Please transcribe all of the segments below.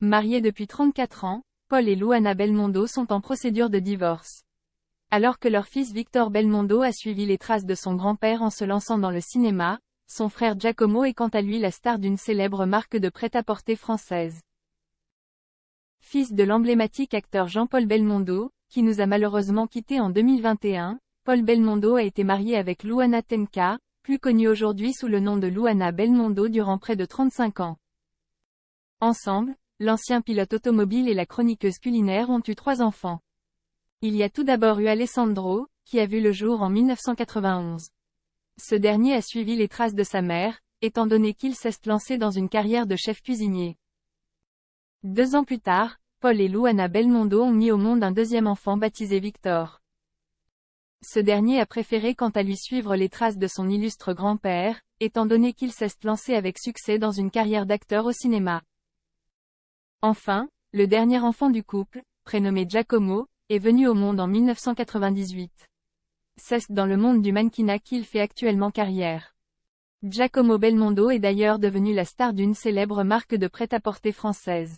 Mariés depuis 34 ans, Paul et Luana Belmondo sont en procédure de divorce. Alors que leur fils Victor Belmondo a suivi les traces de son grand-père en se lançant dans le cinéma, son frère Giacomo est quant à lui la star d'une célèbre marque de prêt-à-porter française. Fils de l'emblématique acteur Jean-Paul Belmondo, qui nous a malheureusement quittés en 2021, Paul Belmondo a été marié avec Luana Tenca, plus connue aujourd'hui sous le nom de Luana Belmondo durant près de 35 ans. Ensemble, l'ancien pilote automobile et la chroniqueuse culinaire ont eu 3 enfants. Il y a tout d'abord eu Alessandro, qui a vu le jour en 1991. Ce dernier a suivi les traces de sa mère, étant donné qu'il s'est lancé dans une carrière de chef cuisinier. 2 ans plus tard, Paul et Luana Belmondo ont mis au monde un deuxième enfant baptisé Victor. Ce dernier a préféré quant à lui suivre les traces de son illustre grand-père, étant donné qu'il s'est lancé avec succès dans une carrière d'acteur au cinéma. Enfin, le dernier enfant du couple, prénommé Giacomo, est venu au monde en 1998. C'est dans le monde du mannequinat qu'il fait actuellement carrière. Giacomo Belmondo est d'ailleurs devenu la star d'une célèbre marque de prêt-à-porter française.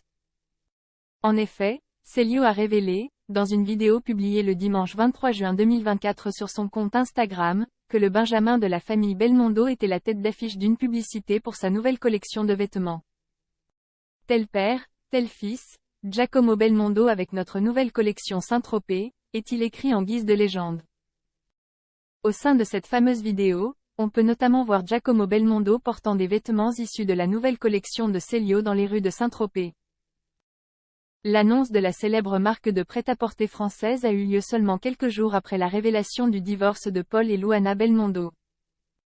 En effet, Célio a révélé, dans une vidéo publiée le dimanche 23 juin 2024 sur son compte Instagram, que le Benjamin de la famille Belmondo était la tête d'affiche d'une publicité pour sa nouvelle collection de vêtements. Tel père, tel fils, Giacomo Belmondo avec notre nouvelle collection Saint-Tropez, est-il écrit en guise de légende. Au sein de cette fameuse vidéo, on peut notamment voir Giacomo Belmondo portant des vêtements issus de la nouvelle collection de Célio dans les rues de Saint-Tropez. L'annonce de la célèbre marque de prêt-à-porter française a eu lieu seulement quelques jours après la révélation du divorce de Paul et Luana Belmondo.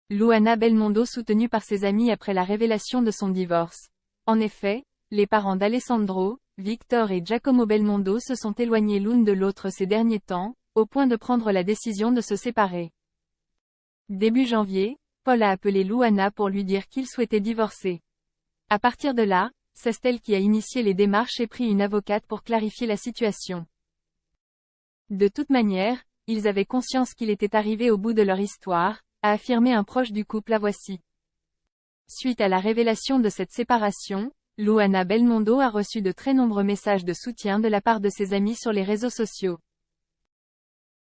Luana Belmondo soutenue par ses amis après la révélation de son divorce. En effet, les parents d'Alessandro, Victor et Giacomo Belmondo se sont éloignés l'une de l'autre ces derniers temps, au point de prendre la décision de se séparer. Début janvier, Paul a appelé Luana pour lui dire qu'il souhaitait divorcer. À partir de là, c'est elle qui a initié les démarches et pris une avocate pour clarifier la situation. De toute manière, ils avaient conscience qu'il était arrivé au bout de leur histoire, a affirmé un proche du couple à Voici. Suite à la révélation de cette séparation, Luana Belmondo a reçu de très nombreux messages de soutien de la part de ses amis sur les réseaux sociaux.